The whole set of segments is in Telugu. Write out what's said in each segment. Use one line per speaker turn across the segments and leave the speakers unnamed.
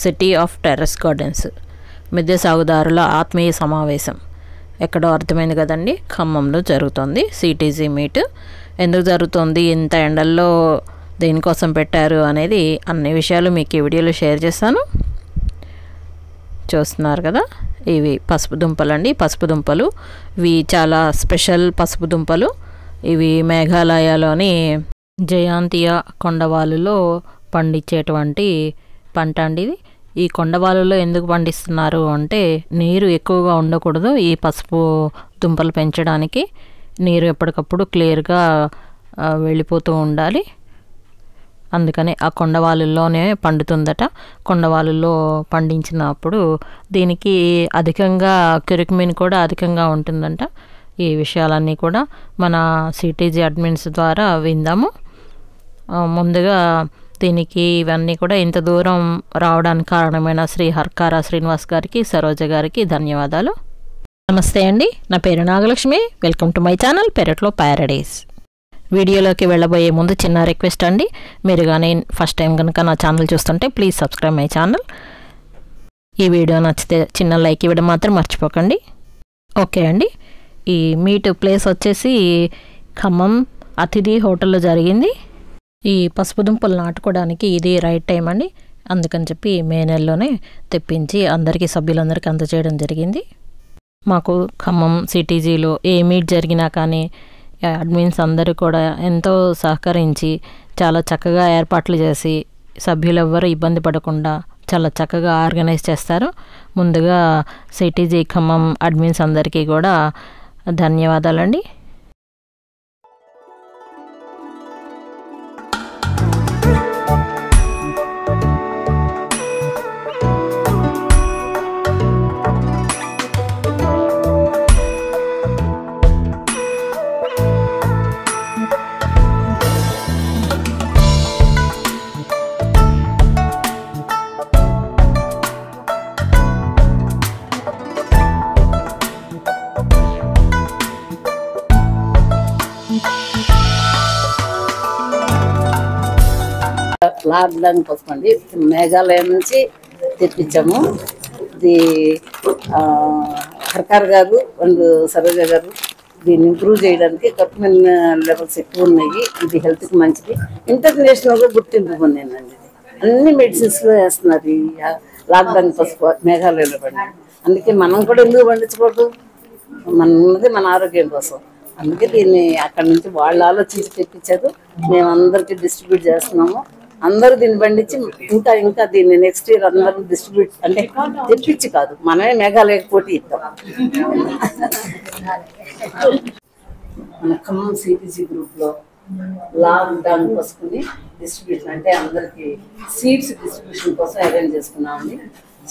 సిటీ ఆఫ్ టెర్రస్ గార్డెన్స్ మిద్దె సాగుదారుల ఆత్మీయ సమావేశం ఎక్కడో అర్థమైంది కదండి. ఖమ్మంలో జరుగుతుంది సిటీజీ మీట్. ఎందుకు జరుగుతుంది, ఇంత ఎండల్లో దేనికోసం పెట్టారు అనేది అన్ని విషయాలు మీకు ఈ వీడియోలో షేర్ చేస్తాను. చూస్తున్నారు కదా, ఇవి పసుపు దుంపలు అండి. పసుపు దుంపలు ఇవి చాలా స్పెషల్ పసుపు దుంపలు. ఇవి మేఘాలయలోని జయాంతియా కొండవాలులో పండించేటువంటి పంట అండి. ఇది ఈ కొండవాలులో ఎందుకు పండిస్తున్నారు అంటే, నీరు ఎక్కువగా ఉండకూడదు ఈ పసుపు దుంపలు పెంచడానికి. నీరు ఎప్పటికప్పుడు క్లియర్గా వెళ్ళిపోతూ ఉండాలి. అందుకని ఆ కొండవాలుల్లోనే పండుతుందట. కొండవాలుల్లో పండించినప్పుడు దీనికి అధికంగా క్యూరిక్మిన్ కూడా అధికంగా ఉంటుందంట. ఈ విషయాలన్నీ కూడా మన సిటీజీ అడ్మిన్స్ ద్వారా విందాము. ముందుగా దీనికి ఇవన్నీ కూడా ఇంత దూరం రావడానికి కారణమైన శ్రీ హర్కారా శ్రీనివాస్ గారికి, సరోజ గారికి ధన్యవాదాలు. నమస్తే అండి, నా పేరు Nagalakshmi. Welcome to my channel పెరట్లో ప్యారడైస్. వీడియోలోకి వెళ్ళబోయే ముందు చిన్న రిక్వెస్ట్ అండి, మీరు కానీ ఫస్ట్ టైం కనుక నా ఛానల్ చూస్తుంటే ప్లీజ్ సబ్స్క్రైబ్ మై ఛానల్. ఈ వీడియో నచ్చితే చిన్న లైక్ ఇవ్వడం మాత్రం మర్చిపోకండి. ఓకే అండి, ఈ మీట్ ప్లేస్ వచ్చేసి ఖమ్మం అతిథి హోటల్లో జరిగింది. ఈ పసుపు దుంపలు నాటుకోవడానికి ఇది రైట్ టైం అండి. అందుకని చెప్పి మే నెలలోనే తెప్పించి అందరికీ సభ్యులందరికీ అందజేయడం జరిగింది. మాకు ఖమ్మం సిటీజీలో ఏ మీట్ జరిగినా కానీ అడ్మిన్స్ అందరూ కూడా ఎంతో సహకరించి చాలా చక్కగా ఏర్పాట్లు చేసి సభ్యులు ఎవ్వరూ ఇబ్బంది పడకుండా చాలా చక్కగా ఆర్గనైజ్ చేస్తారు. ముందుగా సిటీజీ ఖమ్మం అడ్మిన్స్ అందరికీ కూడా ధన్యవాదాలండి.
లాక్డౌన్ కోసం అండి, మేఘాలయ నుంచి తెప్పించాము. ఇది హర్కార్ గారు అండ్ సరోజ గారు దీన్ని ఇంప్రూవ్ చేయడానికి కర్కుమిన్ లెవెల్స్ ఎక్కువ ఉన్నాయి. ఇది హెల్త్కి మంచిది, ఇంటర్నేషనల్గా గుర్తింపు పొందిందండి. అన్ని మెడిసిన్స్లో వేస్తున్నారు ఈ లాక్డౌన్ పసుపు మేఘాలయలో పండి. అందుకే మనం కూడా ఎందుకు పండించకూడదు, ఉన్నది మన ఆరోగ్యం కోసం. అందుకే దీన్ని అక్కడి నుంచి వాళ్ళు ఆలోచించి తెప్పించారు. మేము అందరికీ డిస్ట్రిబ్యూట్ చేస్తున్నాము. అందరూ దీన్ని పండించి ఇంకా దీన్ని నెక్స్ట్ ఇయర్ అందరూ డిస్ట్రిబ్యూట్ అంటే తెప్పించి కాదు, మనమే మేఘాలయ పోటీ ఇద్దాం. మన ఖమ్మం సిటీజీ గ్రూప్లో లాక్డౌన్ పసుపుని డిస్ట్రిబ్యూషన్ అంటే అందరికీ సీడ్స్ డిస్ట్రిబ్యూషన్ కోసం అరేంజ్ చేసుకున్నామండి.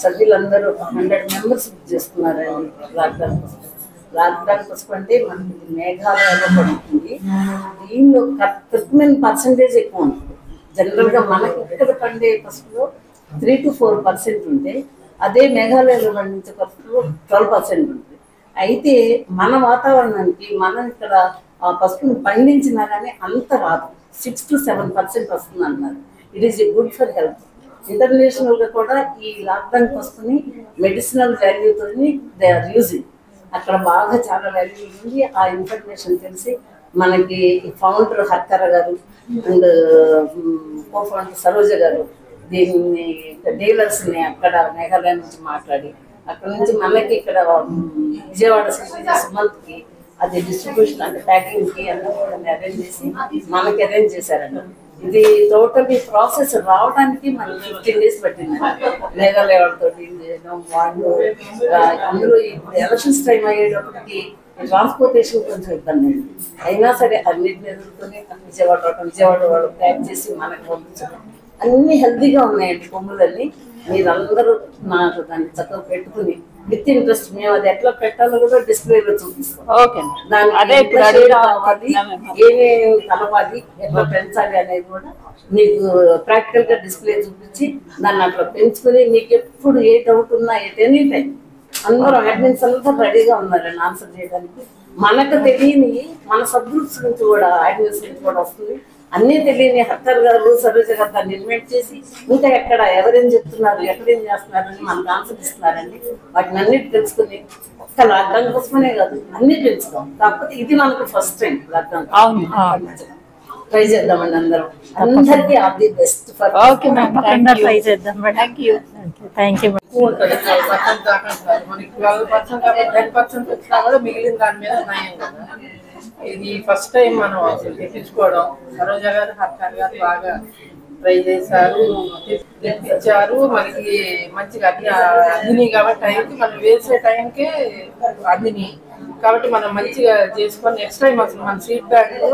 సభ్యులందరూ 100 మెంబర్స్ బుక్ చేసుకున్నారండి. లాక్డౌన్ పసుపు అంటే మనకి మేఘాలయలో పడుతుంది. దీనిలో కర్కుమిన్ పర్సంటేజ్ ఎక్కువ ఉంటుంది. జనరల్గా మనకి ఇక్కడ పండే పసుపులో 3 to 4% ఉంటే, అదే మేఘాలయలో పండించే పసుపులో 12% ఉంటుంది. అయితే మన వాతావరణానికి మనం ఇక్కడ ఆ పసుపును పండించినా కానీ అంత రాదు, 6 to 7% వస్తుంది అన్నారు. It is good for health. ఇంటర్నేషనల్గా కూడా ఈ లాక్డౌన్ పసుపుని మెడిసినల్ వాల్యూతో దే ఆర్ యూజింగ్. అక్కడ బాగా చాలా వాల్యూ ఉంది. ఆ ఇన్ఫర్మేషన్ తెలిసి మనకి ఫౌండర్ హర్కారా గారు అండ్ కో ఫౌండర్ సరోజ గారు దీన్ని డీలర్స్ని అక్కడ మేఘాలయ నుంచి మాట్లాడి అక్కడ నుంచి మనకి ఇక్కడ విజయవాడ సుమంత్కి అది డిస్ట్రిబ్యూషన్ అంటే ప్యాకింగ్కి అన్నీ అరేంజ్ చేసి మనకి అరేంజ్ చేశారండి. ఇది టోటల్ ఈ ప్రాసెస్ రావడానికి మనకి 15 days పట్టిందండి. మేఘాలయ వాళ్ళతో డీల్ చేయడం, వాళ్ళు అందులో ఇప్పుడు ఎలక్షన్స్ టైం అయ్యేటప్పటికి ట్రాన్స్పోర్టేషన్ కొంచెం ఇబ్బంది అండి. అయినా సరే అన్నింటిని ఎదుర్కొని విజయవాడ వాళ్ళు ప్యాక్ చేసి మనకు పంపించడం. అన్నీ హెల్తీగా ఉన్నాయండి కొమ్ములన్నీ. మీరందరూ నాకు దాన్ని చక్కగా పెట్టుకుని విత్ ఇంట్రెస్ట్ మేము అది ఎట్లా పెట్టాలో కూడా డిస్ప్లేలో చూపిస్తాం.
ఓకే,
దానికి కావాలి, ఏమేమి కలవాలి, ఎట్లా పెంచాలి అనేది కూడా మీకు ప్రాక్టికల్ గా డిస్ప్లే చూపించి దాన్ని అట్లా పెంచుకుని మీకు ఎప్పుడు ఏ డౌట్ ఉన్నా ఎనీ టైం అందరూ అడ్మిన్స్ అంతా రెడీగా ఉన్నారండి ఆన్సర్ చేయడానికి. మనకు తెలియని మన సబ్ గ్రూప్స్ నుంచి కూడా అడ్మిన్స్ నుంచి కూడా వస్తుంది. అన్నీ తెలియని హత్తర్ గారు సరోజ గారు దాన్ని ఇన్వైట్ చేసి ఇంకా ఎక్కడ ఎవరేం చెప్తున్నారు ఎక్కడేం చేస్తున్నారు అని మనకు ఆన్సర్ ఇస్తున్నారండి. వాటిని అన్నిటి తెలుసుకుని ఒక్క లాక్డౌన్ కోసమనే కాదు అన్ని తెలుసుకుందాం. కాకపోతే ఇది మనకు ఫస్ట్ టైం లాక్డౌన్. ట్రై చేద్దామండి అందరం. అందరికీ all the best for.
Okay ma'am, try చేద్దాం. Thank you.
మనకి 12% 10% వచ్చినా కూడా మిగిలిన దాని మీద నయం కదా. ఇది ఫస్ట్ టైం మనం అసలు తెప్పించుకోవడం. సరోజ గారు హర్షాల్ గారు బాగా ట్రై చేశారు, తెప్పించారు. మనకి మంచిగా అందిని కాబట్టి టైంకి మనం వేసే టైంకే అందిని కాబట్టి మనం మంచిగా చేసుకొని నెక్స్ట్ టైం అసలు మన సీట్ బ్యాగ్ లో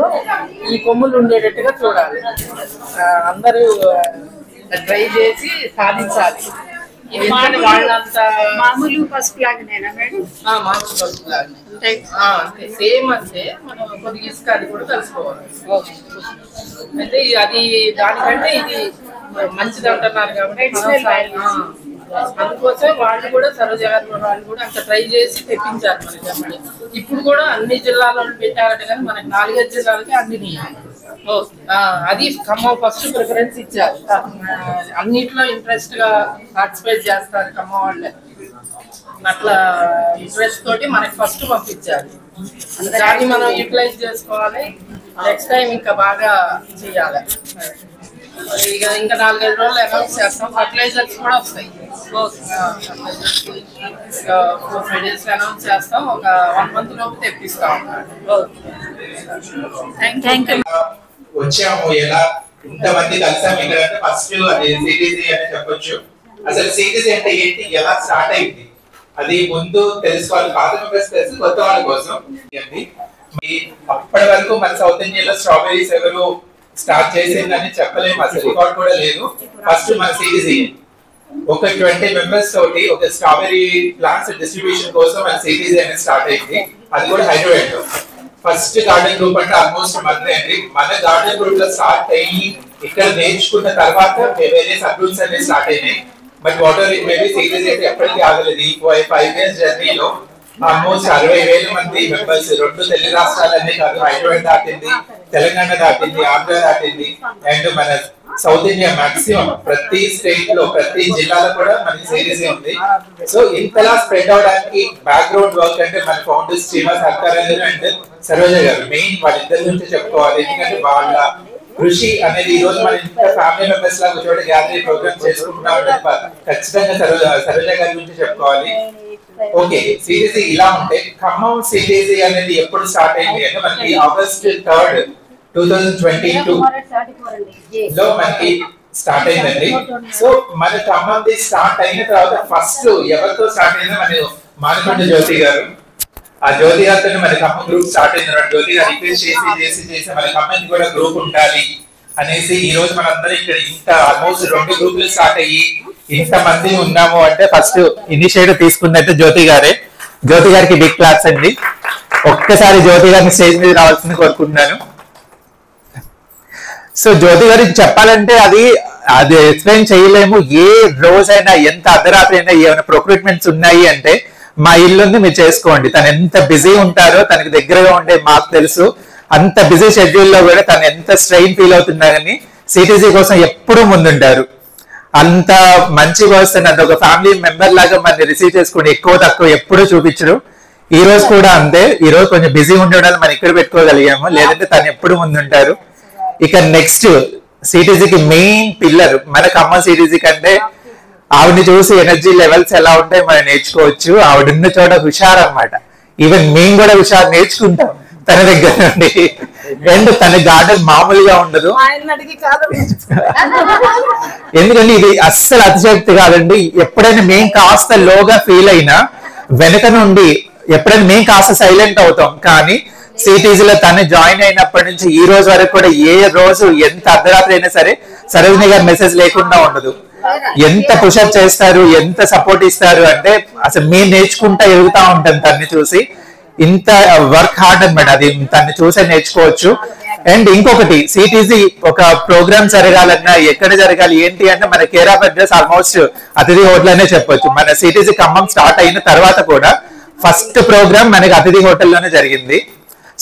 ఈ కొమ్ములు ఉండేటట్టుగా చూడాలి. అందరూ ట్రై చేసి సాధించాలి. వాళ్ళంతా
మామూలు పసుపు లాగానేనా మేడం?
మామూలు పసుపు లాగానే అంతే సేమ్. అంటే మనం కొద్దిగా ఇసుక అది కూడా కలుసుకోవాలి. అయితే అది దానికంటే ఇది మంచిది అంటున్నారు కాబట్టి అందుకోసం వాళ్ళు కూడా సరోజ గారు వాళ్ళు కూడా అంత ట్రై చేసి తెప్పించారు మనకి అమ్మడి. ఇప్పుడు కూడా అన్ని జిల్లాల్లో పెట్టారట కానీ మనకి 4-5 జిల్లాలకి అందిని. అది ఖమ్మం ఫస్ట్ ప్రిఫరెన్స్ ఇచ్చారు. అన్నిట్లో ఇంట్రెస్ట్ గా పార్టిసిపేట్ చేస్తారు ఖమ్మం వాళ్ళే. అట్లా ఇంట్రెస్ట్ తోటి మనకి ఫస్ట్ పంపించారు. దాన్ని మనం యూటిలైజ్ చేసుకోవాలి. నెక్స్ట్ టైం ఇంకా బాగా చేయాలి. ఇంకా 4-5 రోజులు అనౌన్స్ చేస్తాం. ఫర్టిలైజర్స్ కూడా వస్తాయి. 4-5 days అనౌన్స్ చేస్తాం. ఒక 1 month లోపు తెప్పిస్తాం.
వచ్చాము ఎలా ఇంతమంది కలిసాము ఇక్కడ అంటే ఫస్ట్ అది సిటీసీ అని చెప్పొచ్చు. అసలు సిటీసీ అంటే ఏంటి, ఎలా స్టార్ట్ అయింది అది ముందు తెలుసుకోవాలి. పాత మెంబర్స్ తెలుసు, కొత్త వాళ్ళ కోసం. అప్పటి వరకు మన సౌత్ ఇండియాలో స్ట్రాబెరీస్ ఎవరు స్టార్ట్ చేసిందని చెప్పలేము, అసలు రికార్డ్ కూడా లేదు. ఫస్ట్ మన సిటీసీ ఒక 20 మెంబర్స్ తోటి ఒక స్ట్రాబెరీ ప్లాంట్స్ డిస్ట్రిబ్యూషన్ కోసం మన సిటీసీ అనేది స్టార్ట్ అయింది. అది కూడా హైదరాబాద్ లో. ఫస్ట్ గార్డెన్ గ్రూప్ అంటే ఆల్మోస్ట్ మనదే అండి. మన గార్డెన్ గ్రూప్ లో స్టార్ట్ అయ్యి ఇక్కడ నేర్చుకున్న తర్వాత వేరే సబ్ గ్రూప్స్ అనేది స్టార్ట్ అయినాయి. బట్ వాటర్ మేబీ సిటీసీ అయితే ఎప్పటికీ ఆగలేదు. ఈ 5 years జర్నీలో ఆల్మోస్ట్ 60,000 మంది మెంబర్స్ 2 తెలుగు రాష్ట్రాలనే కాదు, హైదరాబాద్ దాటింది, తెలంగాణ దాటింది, ఆంధ్ర దాటింది, అండ్ మన సౌత్ ఇండియా మాక్సిమం ప్రతి స్టేట్ లో ప్రతి జిల్లాలో కూడా మనకి సిటీసీ ఉంది. సో ఇంతలా స్ప్రెడ్ అవడానికి బ్యాక్గ్రౌండ్ వర్క్ అంటే మన ఫౌండర్స్ శ్రీనివాస్ హర్షాల్ అండ్ సరోజ గారు మెయిన్ వాళ్ళిద్దరి నుంచి చెప్పుకోవాలి. ఎందుకంటే వాళ్ళ కృషి అనేది ఈ రోజు మన ఇంత ఫ్యామిలీ మెంబర్స్ లాగా చోట గ్యాదరింగ్ ప్రోగ్రామ్ చేసుకుంటున్నాం. ఖచ్చితంగా సరోజ గారి గురించి చెప్పుకోవాలి. ఓకే, సిటీసీ ఇలా ఉంటే ఖమ్మం సిటీసీ అనేది ఎప్పుడు స్టార్ట్ అయింది అంటే మనకి August 3rd, 2022 లో మనకి స్టార్ట్ అయిందండి. సో మన ఖమ్మంది స్టార్ట్ అయిన తర్వాత ఫస్ట్ ఎవరితో స్టార్ట్ అయిందో మన మానకొండ జ్యోతి గారు. ఆ జ్యోతి గారితో మన ఖమ్మం గ్రూప్ స్టార్ట్ అయిన తర్వాత జ్యోతి గారు రిక్వెస్ట్ చేసి మన ఖమ్మంది కూడా గ్రూప్ ఉండాలి అనేసి ఈ రోజు మనందరం ఇక్కడ ఇంత ఆల్మోస్ట్ 2 గ్రూపులు స్టార్ట్ అయ్యి ఇంత మంది ఉన్నాము అంటే ఫస్ట్ ఇనిషియేటివ్ తీసుకున్నట్టు జ్యోతి గారే. జ్యోతి గారికి బిగ్ క్లాప్స్ అండి. ఒక్కసారి జ్యోతి గారిని స్టేజ్ మీద రావాల్సింది కోరుకుంటున్నాను. సో జ్యోతి గారికి చెప్పాలంటే అది ఎక్స్ప్లెయిన్ చేయలేము. ఏ రోజైనా ఎంత అర్ధరాత్రి అయినా ఏమైనా ప్రొక్రూట్మెంట్స్ ఉన్నాయి అంటే మా ఇల్లుంది మీరు చేసుకోండి. తను ఎంత బిజీ ఉంటారో తనకి దగ్గరగా ఉండే మాకు తెలుసు. అంత బిజీ షెడ్యూల్ లో కూడా తను ఎంత స్ట్రెయిన్ ఫీల్ అవుతున్నారని సిటీసీ కోసం ఎప్పుడూ ముందుంటారు. అంత మంచిగా వస్తుంది. అంత ఒక ఫ్యామిలీ మెంబర్ లాగా మనని రిసీవ్ చేసుకుని ఎక్కువ తక్కువ ఎప్పుడూ చూపించరు. ఈ రోజు కూడా అంతే. ఈ రోజు కొంచెం బిజీ ఉండడం మనం ఇక్కడ పెట్టుకోగలిగాము, లేదంటే తను ఎప్పుడు ముందుంటారు. ఇక నెక్స్ట్ సిటీసీకి మెయిన్ పిల్లర్ మన ఖమ్మం సిటీసీ కంటే ఆవిడని చూసి ఎనర్జీ లెవెల్స్ ఎలా ఉంటాయి మనం నేర్చుకోవచ్చు. ఆవిడున్న చోట హుషారు అన్నమాట. ఈవెన్ మేము కూడా హుషారు నేర్చుకుంటాం తన దగ్గర నుండి. అండ్ తన గార్డెన్ మామూలుగా ఉండదు, ఎందుకంటే ఇది అస్సలు అతిశక్తి కాదండి. ఎప్పుడైనా మేము కాస్త లోగా ఫీల్ అయినా వెనక నుండి ఎప్పుడైనా మేము కాస్త సైలెంట్ అవుతాం. కానీ సిటీసీలో తను జాయిన్ అయినప్పటి నుంచి ఈ రోజు వరకు కూడా ఏ రోజు ఎంత అర్ధరాత్రి అయినా సరే సరోజిని గారి మెసేజ్ లేకుండా ఉండదు. ఎంత పుషప్ చేస్తారు, ఎంత సపోర్ట్ ఇస్తారు అంటే అసలు మేము నేర్చుకుంటా ఎదుగుతా ఉంటాం తన్ని చూసి. ఇంత వర్క్ హార్డ్ అన్నమాట, అది తన్ని చూసే నేర్చుకోవచ్చు. అండ్ ఇంకొకటి సిటీసీ ఒక ప్రోగ్రామ్ జరగాలన్నా ఎక్కడ జరగాలి ఏంటి అంటే మన కేర్ ఆఫ్ అడ్రస్ ఆల్మోస్ట్ అతిథి హోటల్ అనే చెప్పొచ్చు. మన సిటీసీ ఖమ్మం స్టార్ట్ అయిన తర్వాత కూడా ఫస్ట్ ప్రోగ్రామ్ మనకి అతిథి హోటల్లోనే జరిగింది.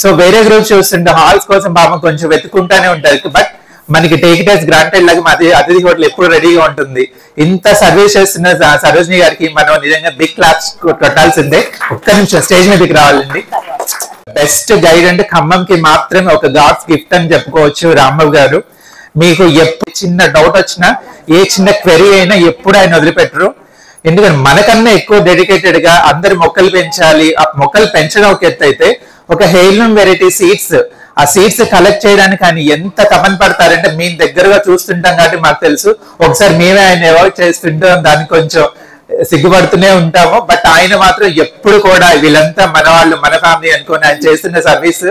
సో వేరే గ్రూప్ చూస్తుంటే హాల్స్ కోసం పాపం కొంచెం వెతుకుంటానే ఉంటారు. బట్ మనకి టేక్ ఇట్ యాస్ గ్రాంటెడ్ లాగా మాది అతిథి హోటల్ ఎప్పుడు రెడీగా ఉంటుంది. ఇంత సర్వీస్ చేస్తున్న సరోజిని గారికి మనం నిజంగా బిగ్ క్లాప్స్ కొట్టాల్సిందే. ఒక్క నిమిషం స్టేజ్ మీదకి రావాలండి. బెస్ట్ గైడ్ అంటే ఖమ్మంకి మాత్రమే ఒక గాడ్స్ గిఫ్ట్ అని చెప్పుకోవచ్చు రాంబాబు గారు. మీకు ఎప్పుడు చిన్న డౌట్ వచ్చినా, ఏ చిన్న క్వెరీ అయినా ఎప్పుడు ఆయన వదిలిపెట్టరు. ఎందుకంటే మనకన్నా ఎక్కువ డెడికేటెడ్ గా అందరు మొక్కలు పెంచాలి. ఆ మొక్కలు పెంచడం ఒక ఎత్తు అయితే, ఒక హెయిర్లూమ్ వెరైటీ సీడ్స్, ఆ సీడ్స్ కలెక్ట్ చేయడానికి ఆయన ఎంత తపన పడతారంటే మేము దగ్గరగా చూస్తుంటాం కాబట్టి మాకు తెలుసు. ఒకసారి మేమే ఆయన అవాయిడ్ చేస్తుంటాం, దానికి కొంచెం సిగ్గుపడుతూనే ఉంటాము. బట్ ఆయన మాత్రం ఎప్పుడు కూడా వీళ్ళంతా మన వాళ్ళు, మన ఫ్యామిలీ అనుకుని ఆయన చేస్తున్న సర్వీస్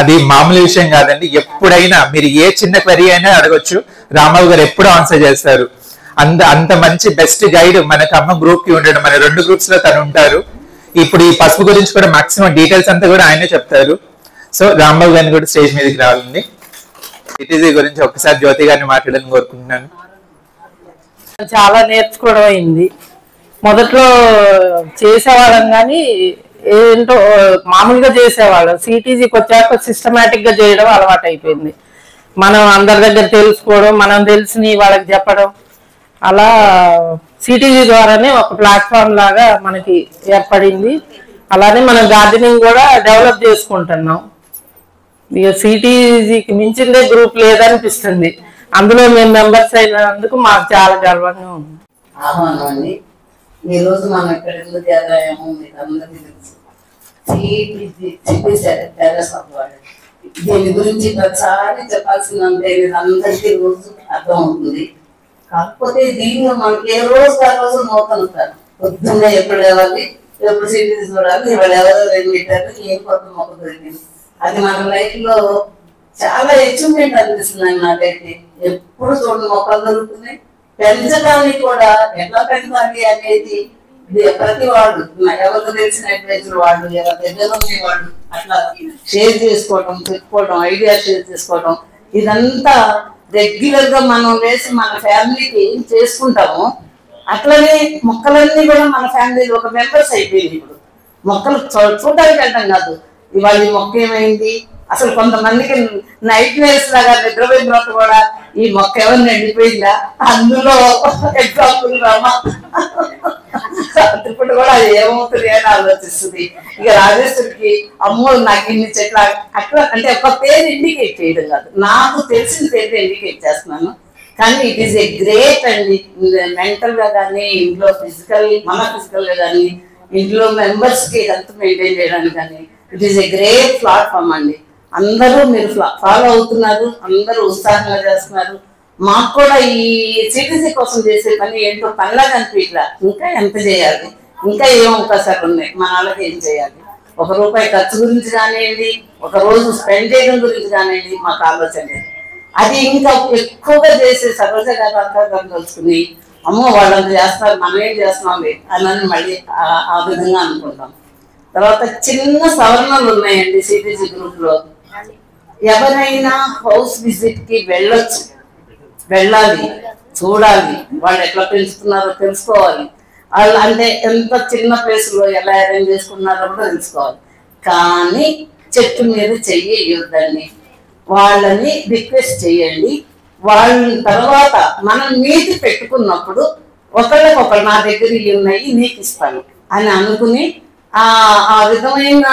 అది మామూలు విషయం కాదండి. ఎప్పుడైనా మీరు ఏ చిన్న క్వెరీ అయినా అడగొచ్చు, రాంబాబు గారు ఎప్పుడు ఆన్సర్ చేస్తారు. అంత మంచి బెస్ట్ గైడ్ మన ఖమ్మం గ్రూప్ కి ఉండడం. మన 2 గ్రూప్స్ లో తను ఉంటారు. ఇప్పుడు ఈ పసుపు గురించి కూడా మాక్సిమం డీటెయిల్స్ అంతా కూడా ఆయనే చెప్తారు. సో రాంబాబు గారిని కూడా స్టేజ్ మీదకి రావాలండి. సిటీజీ గురించి ఒక్కసారి జ్యోతి గారిని మాట్లాడాలని కోరుకుంటున్నాను.
చాలా నేర్చుకోవడం అయింది. మొదట్లో చేసేవాళ్ళం కానీ ఏంటో మామూలుగా చేసేవాళ్ళం. సిటీజీకి వచ్చాక సిస్టమేటిక్ గా చేయడం అలవాటు అయిపోయింది. మనం అందరి దగ్గర తెలుసుకోవడం, మనం తెలిసినవి వాళ్ళకి చెప్పడం, అలా సిటీజీ ద్వారానే ఒక ప్లాట్ఫామ్ లాగా మనకి ఏర్పడింది. అలానే మనం గార్డెనింగ్ కూడా డెవలప్ చేసుకుంటున్నాం. ఇక సిటీజీకి మించిందే గ్రూప్ లేదనిపిస్తుంది. అందులో మేము మెంబర్స్ అయినందుకు మాకు చాలా గర్వంగా ఉంది.
ఆహ్వానం అండి. ఈ రోజు మనం ఇక్కడ ఎందుకు చేరాము మీకు అందరికీ తెలుసు. దీని గురించి ప్రతిసారి చెప్పాల్సిందంటే అందరికీ రోజు అర్థం అవుతుంది. కాకపోతే దీనిలో మనకి ఏ రోజు ఆ రోజు నూతనతారు. పొద్దున్నే ఎప్పుడు లేవాలి, ఎప్పుడు సిటీస్ చూడాలి, ఇవాళ ఎవరో 2 మీటర్లు ఏం కొత్త మొక్క దొరికింది. అది మన లైఫ్ లో చాలా అచీవ్మెంట్ అనిపిస్తుంది నాకైతే. ఎప్పుడు చూడండి మొక్కలు దొరుకుతున్నాయి. పెంచడానికి కూడా ఎట్లా పెంచాలి అనేది ప్రతి వాళ్ళు, ఎవరికి తెలిసిన అడ్వైజర్ వాళ్ళు, ఎవరి దగ్గర ఉండే వాళ్ళు అట్లా షేర్ చేసుకోవడం, చెప్పుకోవడం, ఐడియా షేర్ చేసుకోవడం, ఇదంతా రెగ్యులర్ గా మనం వేసి మన ఫ్యామిలీకి ఏం చేసుకుంటామో అట్లనే మొక్కలన్నీ కూడా మన ఫ్యామిలీలో ఒక మెంబర్స్ అయిపోయింది. ఇప్పుడు మొక్కలు చూడడానికి వెళ్ళడం కాదు, ఇవాళ ఈ మొక్క ఏమైంది, అసలు కొంతమందికి నైట్ వేర్స్ లాగా నిద్రపోయిన తర్వాత కూడా ఈ మొక్క ఎవరిని ఎండిపోయిందా, అందులో ఎగ్జాంపుల్ రామా ఇప్పుడు కూడా అది ఏమవుతుంది అని ఆలోచిస్తుంది. ఇక రాజేశ్వరికి అమ్మో నాకు ఇన్ని చెట్ల అట్లా అంటే ఒక పేరు ఇండికేట్ చేయడం కాదు, నాకు తెలిసిన పేరు ఇండికేట్ చేస్తున్నాను. కానీ ఇట్ ఈస్ ఏ గ్రేట్ అండి. మెంటల్ గా కానీ, ఇంట్లో మన ఫిజికల్ గా కానీ, ఇంట్లో మెంబర్స్ కి హెల్త్ మెయింటైన్ చేయడానికి కానీ it is a great platform అండి. అందరూ మీరు ఫాలో అవుతున్నారు, అందరూ ఉత్సాహంగా చేస్తున్నారు. మాకు కూడా ఈ సిటీసీ కోసం చేసే పని ఏంటో పనిలా కనిపించలా. ఇంకా ఎంత చేయాలి, ఇంకా ఏం అవకాశాలు ఉన్నాయి, మన వాళ్ళకి ఏం చేయాలి. ₹1 ఖర్చు గురించి కానివ్వండి, ఒక రోజు స్పెండ్ చేయడం గురించి కానివ్వండి, మాకు ఆలోచన లేదు. అది ఇంకా ఎక్కువగా చేసే సరోజ గారు అంతా కలుసుకుని అమ్మో వాళ్ళంతా చేస్తున్నారు, మనం ఏం చేస్తున్నాం అని మళ్ళీ ఆ విధంగా అనుకుంటాం. తర్వాత చిన్న సవరణలు ఉన్నాయండి సిటీసీ గ్రూప్ లో. ఎవరైనా హౌస్ విజిట్ కి వెళ్ళాలి, చూడాలి, వాళ్ళు ఎట్లా పెంచుతున్నారో తెలుసుకోవాలి. వాళ్ళు అంటే ఎంత చిన్న ప్లేస్ లో ఎలా అరేంజ్ చేసుకున్నారో కూడా తెలుసుకోవాలి. కానీ చెట్టు మీద చెయ్యొద్దండి, వాళ్ళని రిక్వెస్ట్ చేయండి. వాళ్ళ తర్వాత మనం నీతి పెట్టుకున్నప్పుడు ఒకళ్ళకొకళ్ళు నా దగ్గర ఇవి ఉన్నాయి నీకు ఇస్తాను అని అనుకుని ఆ విధమైన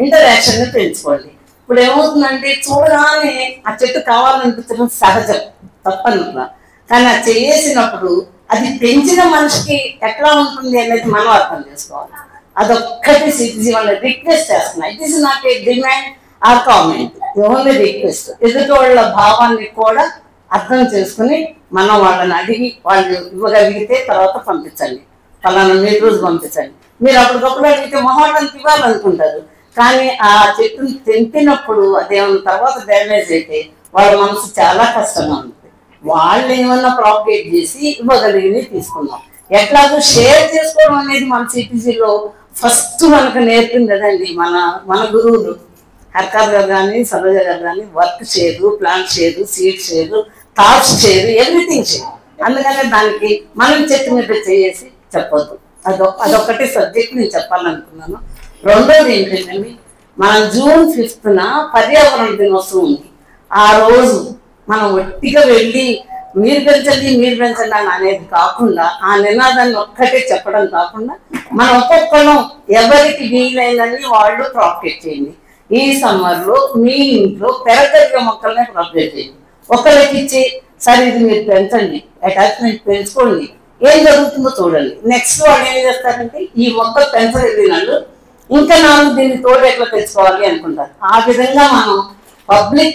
ఇంటరాక్షన్ ని పెంచుకోండి. ఇప్పుడు ఏమవుతుందంటే చూడగానే ఆ చెట్టు కావాలనిపించడం సహజం, తప్పనుకున్నా. కానీ అది చేసినప్పుడు అది పెంచిన మనిషికి ఎట్లా ఉంటుంది అనేది మనం అర్థం చేసుకోవాలి. అదొక్కటి సిటీజీ వాళ్ళని రిక్వెస్ట్ చేస్తున్నా. It is not a demand are comment, only request. ఎదుటి వాళ్ళ భావాన్ని కూడా అర్థం చేసుకుని మనం వాళ్ళని అడిగి వాళ్ళు ఇవ్వగలిగితే తర్వాత పంపించండి, ఫలానా మీరు రోజు పంపించండి. మీరు అప్పటికప్పుడు అడిగితే మొహాటానికి ఇవ్వాలనుకుంటారు. కానీ ఆ చెట్టుని తెంపినప్పుడు అదేమన్నా తర్వాత డ్యామేజ్ అయితే వాళ్ళ మనసు చాలా కష్టంగా ఉంటుంది. వాళ్ళు ఏమన్నా ప్రాపగేట్ చేసి ఇవ్వగలిగి తీసుకున్నాం. ఎట్లాగో షేర్ చేసుకోవడం అనేది మన సిటీజీలో ఫస్ట్ మనకు నేర్పింది కదండి మన గురువులు. హర్కార్ గారు కానీ, సరోజ గారు కానీ work share, plant share, seed share, thoughts share, everything share. అందుకనే దానికి మనం చెట్టు మీద చేసి చెప్పొద్దు. అదొక్కటి సబ్జెక్ట్ నేను చెప్పాలనుకున్నాను. రెండోది ఏంటంటే మన జూన్ 5న పర్యావరణ దినోత్సవం ఉంది. ఆ రోజు మనం ఒట్టిగా వెళ్ళి మీరు పెంచండి అని అనేది కాకుండా ఆ నినాదాన్ని ఒక్కటే చెప్పడం కాకుండా మనం ఒక్కొక్కరం ఎవరికి వీలైనని వాళ్ళు ప్రాపగేట్ చేయండి. ఈ సమ్మర్లో మీ ఇంట్లో పెరగలిగే మొక్కలనే ప్రాపగేట్ చేయండి. ఒకరికి ఇచ్చి సరే ఇది మీరు పెంచండి, అటాచ్మెంట్ పెంచుకోండి, ఏం జరుగుతుందో చూడండి. నెక్స్ట్ వాళ్ళు ఏం చేస్తారంటే ఈ మొక్కలు పెంచగలిగినాళ్ళు ఇంకా నాకు దీన్ని తోడు ఎట్లా తెచ్చుకోవాలి అనుకుంటారు. ఆ విధంగా మనం పబ్లిక్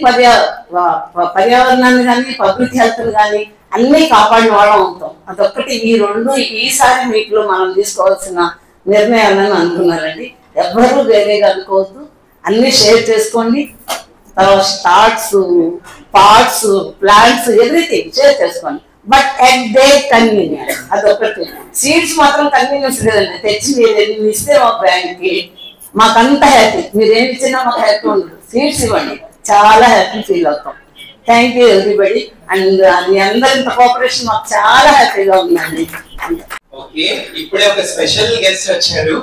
పర్యావరణాన్ని కానీ పబ్లిక్ హెల్త్ కానీ అన్నీ కాపాడిన వాళ్ళం అవుతాం. అదొక్కటి ఈ రెండు ఈసారి మీట్లో మనం తీసుకోవాల్సిన నిర్ణయాలను అనుకున్నారండి. ఎవ్వరూ వేరేగా అనుకోవద్దు, అన్నీ షేర్ చేసుకోండి. తర్వాత starts, parts, plants everything share చేసుకోండి. But at the convenience. అదొకటి. సీడ్స్ మాత్రం కన్వీనియన్స్ లేదండి. తెచ్చి మీరు ఇస్తే మా బ్యాంక్కి మాకంత హ్యాపీ. మీరు ఏమి ఇచ్చినా మాకు హ్యాపీ ఉండదు. సీడ్స్ ఇవ్వండి, చాలా హ్యాపీ ఫీల్ అవుతాం. Thank you everybody. అండ్ మీ అందరి ఇంత కోఆపరేషన్ మాకు చాలా హ్యాపీగా ఉందండి.
ఓకే, ఇప్పుడే ఒక స్పెషల్ గెస్ట్ వచ్చారు.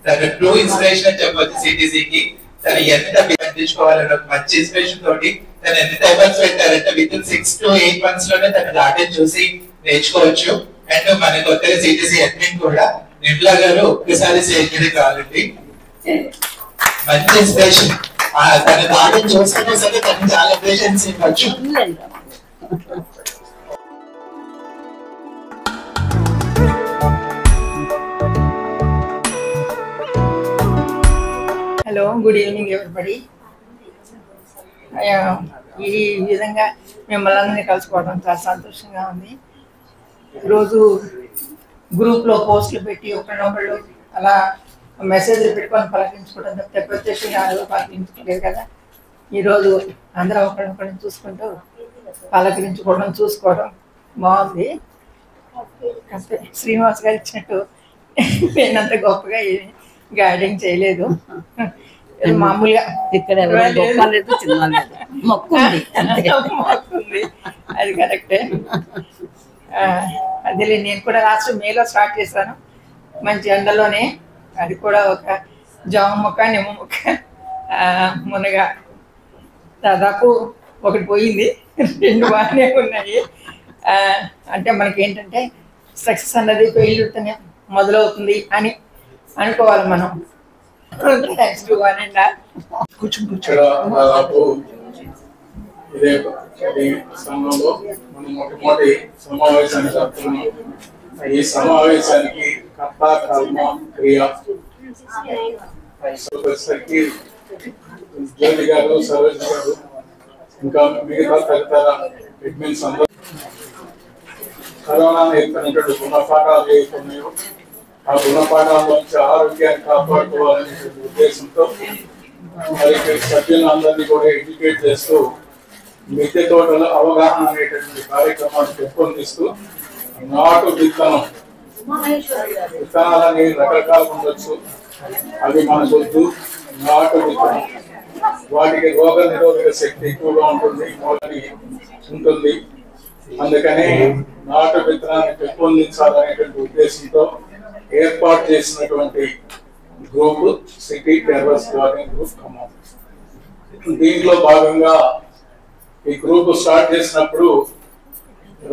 తన ట్రూ ఇన్స్పిరేషన్ అని చెప్పొచ్చు సిటీసీకి. తను ఎంత పండించుకోవాలని ఒక మంచి ఇన్స్పిరేషన్ తోటి తను ఎంత ఎఫర్ట్స్ పెట్టారంటే విత్ ఇన్ 6 to 8 months లోనే తన గార్డెన్ చూసి నేర్చుకోవచ్చు. అండ్ మన కొత్తగా సిటీసీ అడ్మిన్ కూడా నిర్మలా గారు ఒక్కసారి స్టేజ్ మీద కావాలండి. మంచి ఇన్స్పిరేషన్. తన గార్డెన్ చూసుకునే సరే తను చాలా పేషెన్స్ ఇవ్వచ్చు.
Hello, good evening everybody. ఈ విధంగా మిమ్మల్ని అందరినీ కలుసుకోవడం చాలా సంతోషంగా ఉంది. ఈరోజు గ్రూప్లో పోస్టులు పెట్టి ఒకళ్ళొకళ్ళు అలా మెసేజ్లు పెట్టుకొని పలకరించుకోవడం తప్పితే ప్రత్యక్షంగా పలకరించుకోలేదు కదా. ఈరోజు అందరూ ఒకళ్ళొకళ్ళని చూసుకుంటూ పలకరించుకోవడం చూసుకోవడం బాగుంది. కాకపోతే శ్రీనివాస్ గారు ఇచ్చినట్టు నేనంత గొప్పగా గార్డెనింగ్ చేయలేదు. మామూలుగా
ఇక్కడ మొక్కుంది,
అది కరెక్టే. అదే నేను కూడా లాస్ట్ మేలో స్టార్ట్ చేశాను, మంచి ఎండలోనే. అది కూడా ఒక జామ మొక్క, నిమ్మ మొక్క, మునగ దాదాపు ఒకటి పోయింది, 2 బాగానే ఉన్నాయి. అంటే మనకి ఏంటంటే సక్సెస్ అన్నది ఫెయిల్యూర్తోనే మొదలవుతుంది అని అనుకోవాలి మనం. Thanks to one and all.
దాదాపు ఇదే సమయంలో మనం మొట్టమొదటి సమావేశాన్ని జరుపుతున్నాం. ఈ సమావేశానికి కర్త కర్మ క్రియ జ్యోతి గారు, సరోజ్ గారు, ఇంకా మిగతా తదితర అడ్మిన్స్ అందరూ కరోనా నేర్పినటువంటి గుణపాఠాలు ఏవైతున్నాయో ఆ గుణపాఠాల నుంచి ఆరోగ్యాన్ని కాపాడుకోవాలనే ఉద్దేశంతో మరి సభ్యులందరినీ కూడా ఎడ్యుకేట్ చేస్తూ మిద్దె తోటల అవగాహన అనేటటువంటి కార్యక్రమాన్ని పెంపొందిస్తూ నాటు విత్తనాలని రకరకాలు ఉండొచ్చు, అవి మనకొద్దు. నాటు విత్తనం వాటికి రోగ నిరోధక శక్తి ఎక్కువగా ఉంటుంది, ఉంటుంది. అందుకని నాటు విత్తనాన్ని పెంపొందించాలనేటువంటి ఉద్దేశంతో ఏర్పాటు చేసినటువంటి group city terrace garden group Khammam. దీంట్లో భాగంగా ఈ గ్రూప్ స్టార్ట్ చేసినప్పుడు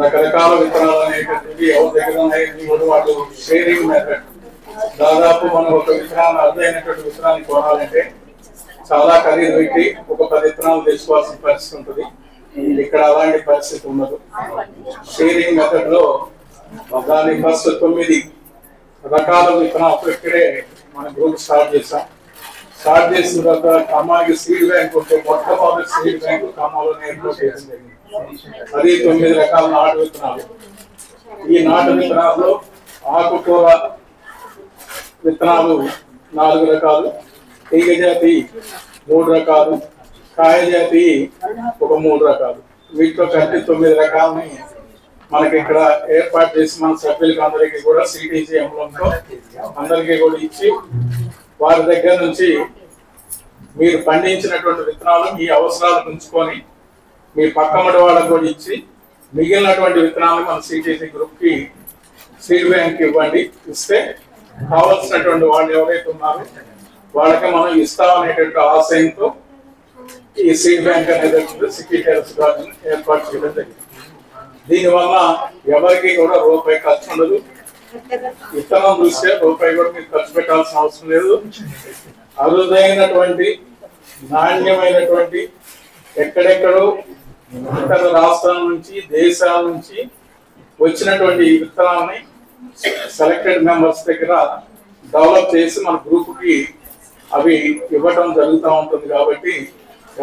రకరకాల విత్తనాలు అనేటువంటివి ఎవరి దగ్గర ఉన్నాయి వాళ్ళు షేరింగ్ మెథడ్. దాదాపు మనం ఒక విత్తనాన్ని అర్థమైనటువంటి విత్తనాన్ని కొనాలంటే చాలా ఖరీదు పెట్టి ఒక 10 విత్తనాలు తెచ్చుకోవాల్సిన పరిస్థితి ఉంటుంది. ఇక్కడ అలాంటి పరిస్థితి ఉండదు. షేరింగ్ మెథడ్ లో దాని ఫస్ట్ 9 రకాల విత్తనాలు ఇక్కడే మన గ్రూప్ స్టార్ట్ చేసాం. స్టార్ట్ చేసిన తర్వాత ఖమ్మానికి సీడ్ బ్యాంక్ ఉంటే మొట్టమొదటి సీడ్ బ్యాంక్ ఖమ్మంలో ఏర్పాటు చేయడం జరిగింది. అది 9 రకాల నాటు విత్తనాలు. ఈ నాటు విత్తనాల్లో ఆకుకూర విత్తనాలు 4 రకాలు, తీగ జాతి 3 రకాలు, కాయ జాతి ఒక 3 రకాలు. వీటితో కలిపి 9 రకాలని మనకి ఇక్కడ ఏర్పాటు చేసి మన సభ్యులకి అందరికీ కూడా సిటీసీ ఎంబ్లంతో అందరికీ కూడా ఇచ్చి వారి దగ్గర నుంచి మీరు పండించినటువంటి విత్తనాలు మీ అవసరాలు ఉంచుకొని మీ పక్కమటి వాళ్ళకు కూడా ఇచ్చి మిగిలినటువంటి విత్తనాలు మన సిటీసీ గ్రూప్ కి సీడ్ బ్యాంక్ ఇవ్వండి. ఇస్తే కావాల్సినటువంటి వాళ్ళు ఎవరైతే ఉన్నారో వాళ్ళకి మనం ఇస్తాం అనేటువంటి ఆశయంతో ఈ సీడ్ బ్యాంక్ అనేది సికిటర్స్ గార్డెన్ ఏర్పాటు చేయడం జరిగింది. దీనివల్ల ఎవరికి కూడా రూపాయి ఖర్చు ఉండదు. విత్తనం చూస్తే రూపాయి కూడా మీరు ఖర్చు పెట్టాల్సిన అవసరం లేదు. అరుదైనటువంటి నాణ్యమైనటువంటి ఎక్కడెక్కడో ఇతర రాష్ట్రాల నుంచి దేశాల నుంచి వచ్చినటువంటి ఈ విత్తనాలని సెలెక్టెడ్ మెంబర్స్ దగ్గర డెవలప్ చేసి మన గ్రూప్ కి అవి ఇవ్వటం జరుగుతూ ఉంటుంది. కాబట్టి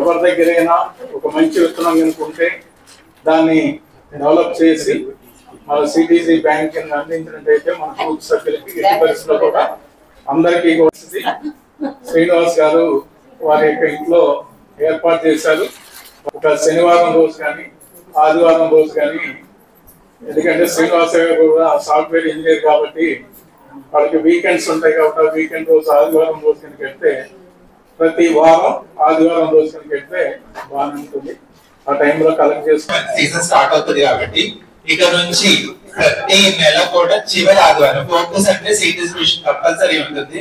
ఎవరి దగ్గరైనా ఒక మంచి విత్తనం కనుకుంటే దాన్ని డెవలప్ చేసి మన సిటీసీ బ్యాంక్ అందించినట్టయితే మన గ్రూప్ సభ్యులకి ఎట్టి పరిస్థితుల్లో కూడా అందరికీ వచ్చింది. శ్రీనివాస్ గారు వారి యొక్క ఇంట్లో ఏర్పాటు చేశారు. ఒక శనివారం రోజు కానీ ఆదివారం రోజు కానీ, ఎందుకంటే శ్రీనివాస గారు కూడా సాఫ్ట్వేర్ ఇంజనీర్ కాబట్టి వాళ్ళకి వీకెండ్స్ ఉంటాయి కాబట్టి వీకెండ్ రోజు ఆదివారం రోజు కనుక వెళ్తే ప్రతి వారం ఆదివారం రోజు కనుక వెళ్తే బాగానే ఉంటుంది. ఆ టైంలో కలెక్ట్ చేసుకుని
సీజన్ స్టార్ట్ అవుతుంది కాబట్టి ఇక నుంచి ప్రతి నెల కూడా చివరి ఆదివారం 4th Sunday seat distribution compulsory ఉంటుంది.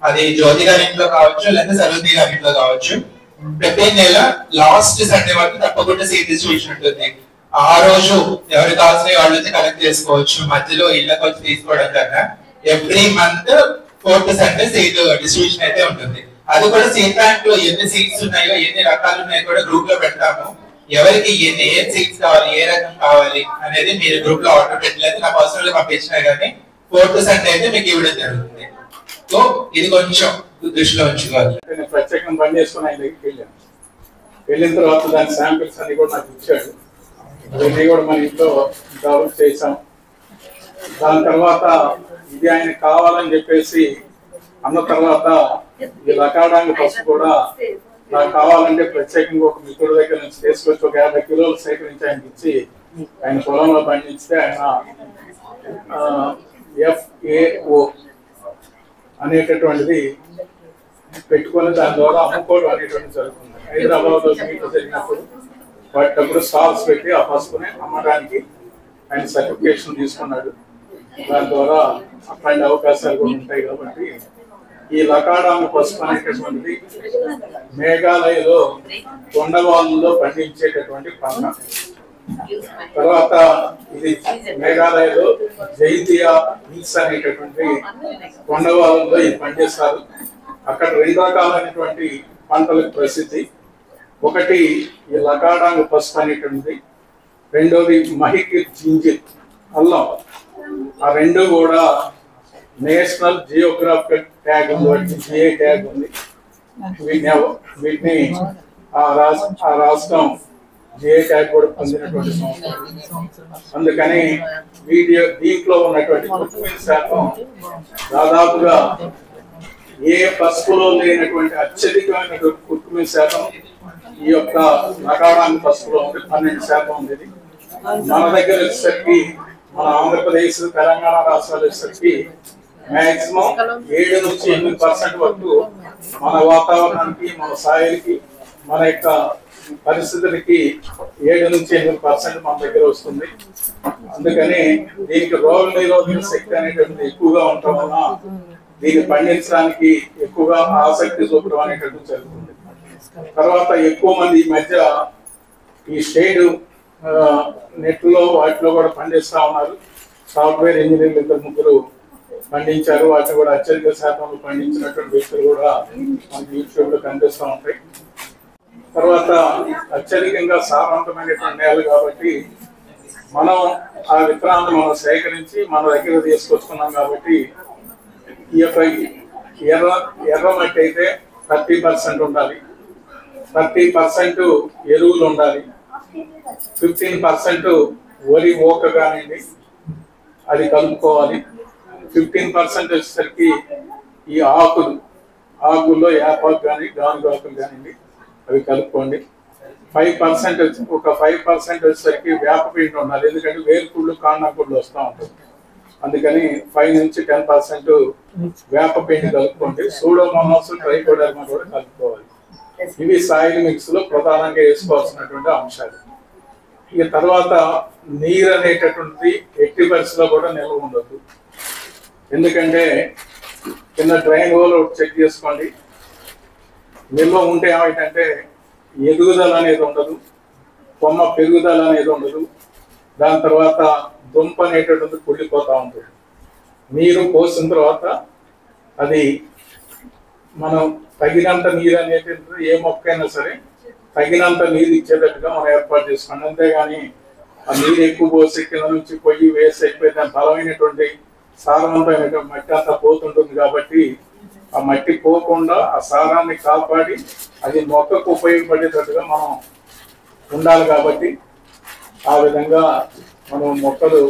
అది జ్యోతి గారి ఇంట్లో కావచ్చు లేదా సరోజిని గారి ఇంట్లో కావచ్చు. ప్రతి నెల లాస్ట్ సండే వరకు తప్పకుండా సీట్ డిస్ట్రిబ్యూషన్ ఉంటుంది. ఆ రోజు ఎవరు కావాల్సిన వాళ్ళు వచ్చి కలెక్ట్ చేసుకోవచ్చు. మధ్యలో ఇళ్ళకి వచ్చి తీసుకోవడం కన్నా every month 4th Sunday seat distribution అయితే ఉంటుంది. అది కూడా సీట్ బ్యాంక్ లో ఎన్ని సీట్స్ ఉన్నాయో ఎన్ని రకాలు ఉన్నాయో కూడా గ్రూప్ లో పెడతాము. ఎవరికి ఏం సీట్స్ కావాలి, ఏ రకం కావాలి అనేది మీరు గ్రూప్ లో ఆర్డర్ పెట్టలేదు, నా పర్సనల్ గా పంపించినా గానీ 4th సండే అయితే మీకు ఇవ్వడం జరుగుతుంది. సో ఇది కొంచెం దృష్టిలో ఉంచుకోవాలి.
ప్రత్యేకంగా బండి చేసుకుని ఆయన దగ్గరికి వెళ్ళాను. వెళ్ళిన తర్వాత దాని శాంపిల్స్ అన్ని కూడా నాకు ఇచ్చాడు. అవన్నీ కూడా మన ఇంట్లో డెవలప్ చేసాం. దాని తర్వాత ఇది ఆయన కావాలని చెప్పేసి అన్న తర్వాత ఈ లకాడాంగ పసుపు కూడా నాకు కావాలంటే ప్రత్యేకంగా ఒక మిత్రుడి దగ్గర నుంచి తీసుకొచ్చి ఒక 50 కిలోలు సేకరించి ఆయనకి ఇచ్చి ఆయన పొలంలో పండిస్తే ఆయన FAO అనేటటువంటిది పెట్టుకొని దాని ద్వారా అమ్ముకోవడం అనేటువంటి జరుగుతుంది. హైదరాబాద్ లో మీట్లు జరిగినప్పుడు వాటిప్పుడు స్టాల్స్ పెట్టి ఆ పసుపుని అమ్మడానికి ఆయన సర్టిఫికేషన్ తీసుకున్నాడు. దాని ద్వారా అట్లాంటి అవకాశాలు కూడా ఉంటాయి. కాబట్టి ఈ లకాడాంగ పసుపు అనేటటువంటిది మేఘాలయలో కొండవాళ్ళలో పండించేటటువంటి పంట. తర్వాత ఇది మేఘాలయలో జైతియా హిల్స్ అనేటటువంటి కొండవాళ్ళలో ఇది పండిస్తారు. అక్కడ 2 రకాలైనటువంటి పంటలకు ప్రసిద్ధి. ఒకటి ఈ లకాడాంగ పసుపు అనేటువంటిది, రెండోది మహికి జింజిర్ అల్లం. ఆ రెండు కూడా నేషనల్ జియోగ్రాఫికల్ ట్యాగ్ ఉంది, వాటికి GI ట్యాగ్ ఉంది. వీటిని ఆ రాష్ట్రం GI ట్యాగ్ కూడా పొందినటువంటి సంస్థ. అందుకని దీంట్లో ఉన్నటువంటి కుటుంబ శాతం దాదాపుగా ఏ పసుపులో లేనటువంటి అత్యధికమైనటువంటి కుటుంబ శాతం ఈ యొక్క లకాడాంగ పసుపులో ఉంది. 12% ఉంది. మన దగ్గర వచ్చేసరికి మన ఆంధ్రప్రదేశ్ తెలంగాణ రాష్ట్రాలు వచ్చేసరికి మాక్సిమం 7 నుంచి 8% వరకు మన వాతావరణానికి, మన సాయిల్కి, మన యొక్క పరిస్థితులకి 7 నుంచి 8% మన దగ్గర వస్తుంది. అందుకని దీనికి రోగ నిరోధక శక్తి అనేటువంటిది ఎక్కువగా ఉండటం వలన దీన్ని పండించడానికి ఎక్కువగా ఆసక్తి చూపడం అనేటువంటిది జరుగుతుంది. తర్వాత ఎక్కువ మంది ఈ మధ్య ఈ షేడ్ నెట్లో వాటిలో కూడా పండిస్తా ఉన్నారు. సాఫ్ట్వేర్ ఇంజనీర్లు 2-3 పండించారు. వాటిని కూడా అత్యధిక శాతంలో పండించినటువంటి వ్యక్తులు కూడా మనకి యూట్యూబ్ లో కనిపిస్తూ ఉంటాయి. తర్వాత అత్యధికంగా సారవంతమైనటువంటి నేల కాబట్టి మనం ఆ విత్తనాలను మనం సేకరించి మన దగ్గర తీసుకొచ్చుకున్నాం. కాబట్టి ఈ యొక్క ఎర్ర మట్టి అయితే 30% ఉండాలి, 30% ఎరువులు ఉండాలి, 15% వరి ఓక కానివ్వండి అది కలుపుకోవాలి, 15% వచ్చేసరికి ఈ ఆకుల్లో యాపాకు కానీ గానుగాకులు కానివ్వండి అవి కలుపుకోండి. 5% ఒక 5% వచ్చేసరికి వేపపిండి ఉండాలి. ఎందుకంటే వేరుకుళ్ళు కాండాకుళ్ళు వస్తూ ఉంటుంది. అందుకని 5 నుంచి 10% వేపపిండి కలుపుకోండి. సూడోమోనాస్, ట్రైకోడర్మా కూడా కలుపుకోవాలి. ఇవి సాయిల్ మిక్స్ లో ప్రధానంగా వేసుకోవాల్సినటువంటి అంశాలు. ఇక తర్వాత నీరు అనేటటువంటిది ఎట్టి పరిస్థితిలో కూడా నిల్వ ఉండదు. ఎందుకంటే కింద డ్రైన్ హోల్ చెక్ చేసుకోండి. నిల్వ ఉంటే ఏమైందంటే ఎదుగుదల అనేది ఉండదు, కొమ్మ పెరుగుదల అనేది ఉండదు, దాని తర్వాత దుంప అనేటటువంటి కుళ్ళిపోతూ ఉంటుంది. నీరు పోసిన తర్వాత అది మనం తగినంత నీరు అనేది ఏ మొక్క అయినా సరే తగినంత నీరు ఇచ్చేటట్టుగా మనం ఏర్పాటు చేసుకోండి. అంతేగాని ఆ నీరు ఎక్కువ పోసి కింద నుంచి పొయ్యి వేసి అయిపోయిన బలమైనటువంటి సారవంతమైన మట్టి అంతా పోతుంటుంది. కాబట్టి ఆ మట్టి పోకుండా ఆ సారాన్ని కాపాడి అది మొక్కకు ఉపయోగపడేటట్టుగా మనం ఉండాలి. కాబట్టి ఆ విధంగా మనం మొక్కలు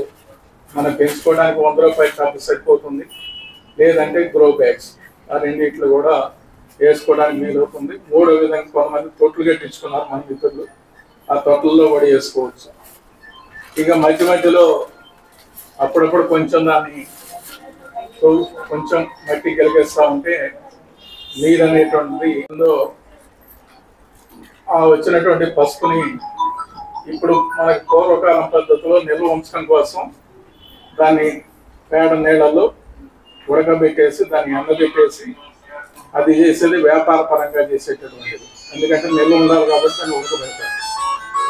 మనం పెంచుకోవడానికి 100 రూపాయలు డబ్బు సరిపోతుంది, లేదంటే గ్రో బ్యాగ్స్ ఆ రెండిట్లు కూడా వేసుకోవడానికి వీలవుతుంది. మూడో విధంగా కొంతమంది తొట్లు కట్టించుకున్నారు మన మిత్రులు, ఆ తొట్లలో కూడా వేసుకోవచ్చు. ఇక మధ్య మధ్యలో అప్పుడప్పుడు కొంచెం దాన్ని కొంచెం మట్టి కలిగేస్తూ ఉంటే నీరు అనేటువంటిది ఆ వచ్చినటువంటి పసుపుని ఇప్పుడు మనకి పూర్వకాలం పద్ధతిలో నిల్వ ఉంచడం కోసం దాన్ని పేడ నీళ్ళలో ఉడకబెట్టేసి దాన్ని ఎండబెట్టేసి అది చేసేది వ్యాపార పరంగా చేసేటటువంటిది. ఎందుకంటే నిల్వ ఉండాలి కాబట్టి దాన్ని ఉడకబెడతారు.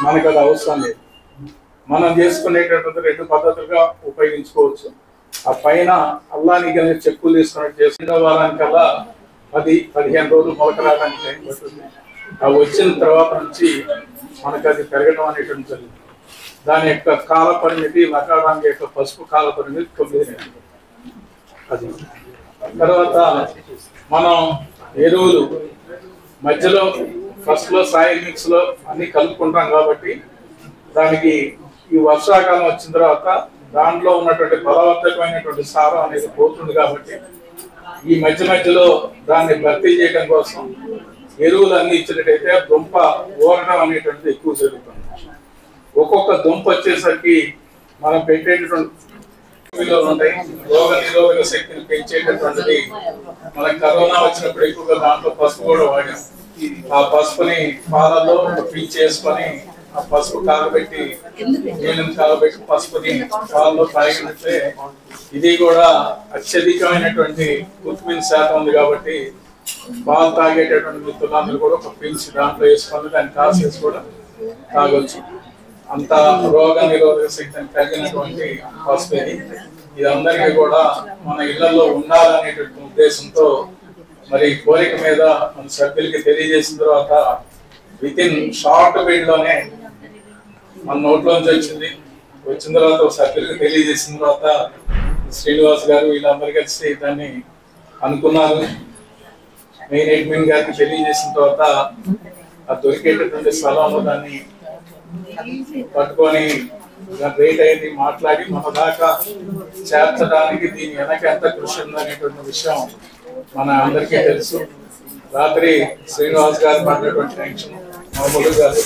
మనకు అది అవసరం లేదు. మనం చేసుకునేటటువంటి 2 పద్ధతులుగా ఉపయోగించుకోవచ్చు. ఆ పైన అల్లానికి అనేది చెక్కులు తీసుకున్నట్టు చేసుకునే వారానికల్లా 10-15 రోజులు మొలక రావడానికి టైం పడుతుంది. అవి వచ్చిన తర్వాత నుంచి మనకు అది పెరగడం అనేటువంటి జరుగుతుంది. దాని యొక్క కాల పరిమితి మకాడానికి యొక్క పసుపు కాల పరిమితి 9 నెలలు. అది తర్వాత మనం ఎరువులు మధ్యలో ఫస్ట్లో సాయిల్ మిక్స్లో అన్ని కలుపుకుంటాం. కాబట్టి దానికి ఈ వర్షాకాలం వచ్చిన తర్వాత దాంట్లో ఉన్నటువంటి బలవర్ధకమైనటువంటి సారం అనేది పోతుంది. కాబట్టి ఈ మధ్యలో దాన్ని భర్తీ చేయడం కోసం ఎరువులు అన్ని ఇచ్చినట్టయితే దుంప ఊరడం అనేటువంటిది ఎక్కువ జరుగుతుంది. ఒక్కొక్క దుంప వచ్చేసరికి మనం పెట్టేటటువంటి ఉంటాయి, రోగ నిరోధక శక్తిని పెంచేటటువంటిది. మనకి కరోనా వచ్చినప్పుడు ఎక్కువగా దాంట్లో పసుపు కూడా వాడాం. ఆ పసుపుని పాలల్లో పీచ్ చేసుకొని ఆ పసుపు కాగబెట్టి నీళ్ళని కాగబెట్టి పసుపుని పాలలో తాగినట్లే ఇది కూడా అత్యధికమైనటువంటి విటమిన్ శాతం ఉంది. కాబట్టి పాలు తాగేటటువంటి మిత్రులందరూ కూడా ఒక పీచ్ దాంట్లో వేసుకొని దాన్ని కాసేసి కూడా తాగొచ్చు. అంత రోగ నిరోధక శక్తిని కలిగినటువంటి పసుపు ఇది అందరికీ కూడా మన ఇళ్లలో ఉండాలనేటువంటి ఉద్దేశంతో మరి కోరిక మీద మన సభ్యులకి తెలియజేసిన తర్వాత వితిన్ షార్ట్ పీరియడ్ లోనే మన నోట్లోంచి వచ్చిన తర్వాత సభ్యులకి తెలియజేసిన తర్వాత శ్రీనివాస్ గారు వీళ్ళందరూ కలిసి దాన్ని అనుకున్నారు. మెయిన్ అడ్మిన్ గారికి తెలియజేసిన తర్వాత ఆ దొరికేటటువంటి స్థలంలో దాన్ని పట్టుకొని రేట్ అయింది మాట్లాడి మన దాకా చేర్చడానికి దీని వెనక ఎంత కృషి ఉందనేటువంటి విషయం మన అందరికీ తెలుసు. రాత్రి శ్రీనివాస్ గారు పడినటువంటి టెన్షన్ మామూలు గారు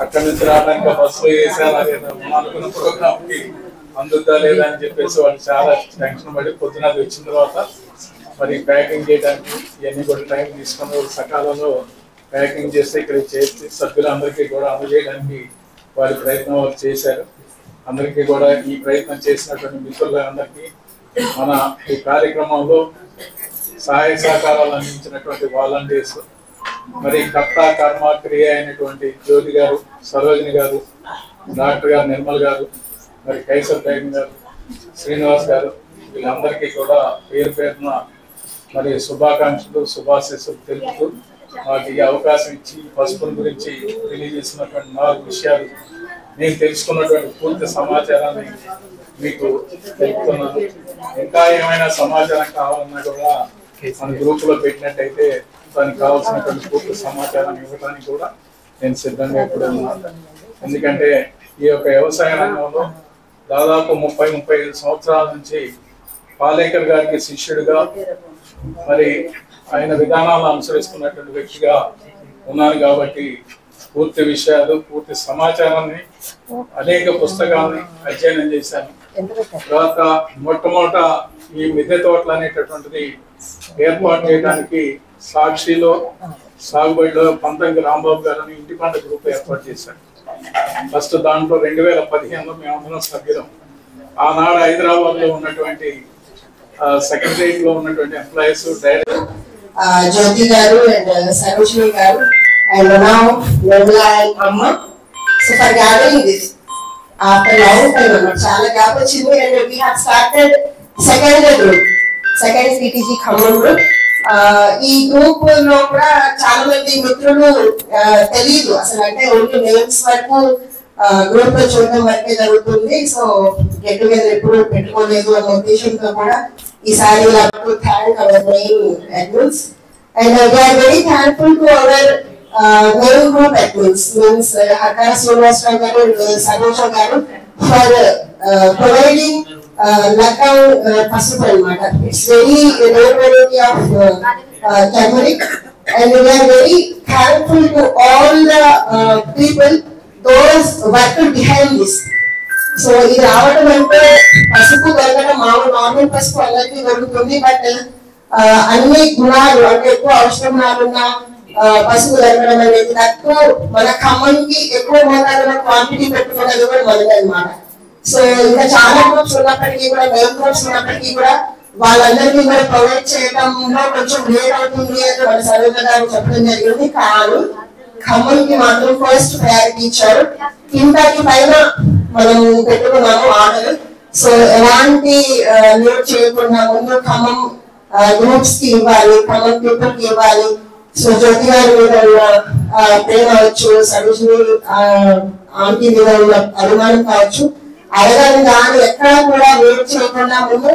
అక్కడి నుంచి రావడానికి బస్సులో వేసారా లేదా అనుకున్న ప్రోగ్రామ్ కి అందుద్దా లేదా అని చెప్పేసి వాళ్ళు చాలా టెన్షన్ పడి పొద్దున వచ్చిన తర్వాత మరి ప్యాకింగ్ చేయడానికి ఇవన్నీ కూడా టైం తీసుకుని సకాలంలో ప్యాకింగ్ చేస్తే ఇక్కడ చేసి సభ్యులందరికీ కూడా అందజేయడానికి వారి ప్రయత్నం వారు చేశారు. అందరికీ కూడా ఈ ప్రయత్నం చేసినటువంటి మిత్రులందరికీ మన ఈ కార్యక్రమంలో సహాయ సహకారాలు అందించినటువంటి వాలంటీర్స్, మరి కర్త కర్మ క్రియ అయినటువంటి జ్యోతి గారు, సరోజిని గారు, డాక్టర్ గారు నిర్మల్ గారు, మరి కైసర్ టైమ్ గారు, శ్రీనివాస్ గారు, వీళ్ళందరికీ కూడా పేరు పేరున మరి శుభాకాంక్షలు శుభాశీస్సులు తెలుపుతూ మాకు ఈ అవకాశం ఇచ్చి పసుపుల గురించి తెలియజేసినటువంటి 4 విషయాలు నేను తెలుసుకున్నటువంటి పూర్తి సమాచారాన్ని మీకు తెలుపుతున్నాను. ఇంకా ఏమైనా సమాచారం కావాలన్నా కూడా మన గ్రూప్ లో పెట్టినట్టయితే దానికి కావాల్సినటువంటి పూర్తి సమాచారాన్ని ఇవ్వడానికి కూడా నేను సిద్ధంగా ఎప్పుడు ఉన్నాను. ఎందుకంటే ఈ యొక్క వ్యవసాయ రంగంలో దాదాపు 30-35 సంవత్సరాల నుంచి పాలేకర్ గారికి శిష్యుడిగా మరి ఆయన విధానాలను అనుసరిస్తున్నటువంటి వ్యక్తిగా ఉన్నాను. కాబట్టి పూర్తి విషయాలు పూర్తి సమాచారాన్ని అనేక పుస్తకాలని అధ్యయనం చేశాను. తర్వాత మొట్టమొదట ఈ మిద్దె తోటలు అనేటటువంటిది ఏర్పాటు చేయడానికి సాక్షిలో సాగుబడిలో పంతంగి రాంబాబు గారిని ఇంటి పంట గ్రూప్ ఏర్పాటు చేశారు. ఫస్ట్ దాంట్లో 2015లో మేమందరం సభ్యులం. ఆనాడు హైదరాబాద్ లో ఉన్నటువంటి సెక్రటరియట్ లో ఉన్నటువంటి employees director
Jyoti garu and Sarojini garu, and now Nirmala and Amma. So for gathering this after a long time, chala gap vachindi, and we have started second group, second CTG Khammam group. ఈ గ్రూప్ లో కూడా చాలా మంది మిత్రులు తెలియదు అసలు, అంటే ఓన్లీ నేమ్స్ వరకు గ్రూప్ లో చూడడం వరకే జరుగుతుంది. సో గెట్ టుగెదర్ ఎప్పుడు పెట్టుకోలేదు అనే ఉద్దేశంతో కూడా ఈసారి thank our main admins, and we are very thankful to our main group admins means Harkara Srinivasarao garu, Saroja garu for providing Lakang pasupu anamata. It's very rare variety of turmeric, and we are very thankful to all the people, those working behind this. So ఇది రావడం అంటే పసుపు దొరకడం మామూలు నార్మల్ పసుపు అందరికీ దొరుకుతుంది, బట్ అన్ని గుణాలు అంటే ఎక్కువ ఔషధ గుణాలున్న పసుపు దొరకడం అనేది తక్కువ మన ఖమ్మంకి ఎక్కువ మోతాదులో క్వాంటిటీ పెట్టుకున్నది కూడా మనది అనమాట. సో ఇంకా చాలా గ్రూప్స్ ఉన్నప్పటికీ కూడా, మెయిన్ గ్రూప్స్ ఉన్నప్పటికీ కూడా వాళ్ళందరికీ కూడా ప్రొవైడ్ చేయడంలో కొంచెం లేట్ అవుతుంది అని మన సరోజ గారు చెప్పడం జరిగింది. కానీ ఖమ్మంకి మాత్రం ఫస్ట్ ప్రయారిటీ ఇచ్చారు. ఇంతకి పైన మనం పెట్టుకున్నాము ఆర్డర్. సో ఎలాంటి లేట్ చేయకుండా ముందు ఖమ్మం గ్రూప్స్ కి ఇవ్వాలి, ఖమ్మం పీపుల్ కి ఇవ్వాలి. సో జ్యోతి గారి మీద ఉన్న ప్రేమ అవచ్చు, సరోజిని ఆంటీ మీద ఉన్న అభిమానం కావచ్చు, అడగని దాన్ని ఎక్కడా కూడా వేరు చేయకుండా ముందు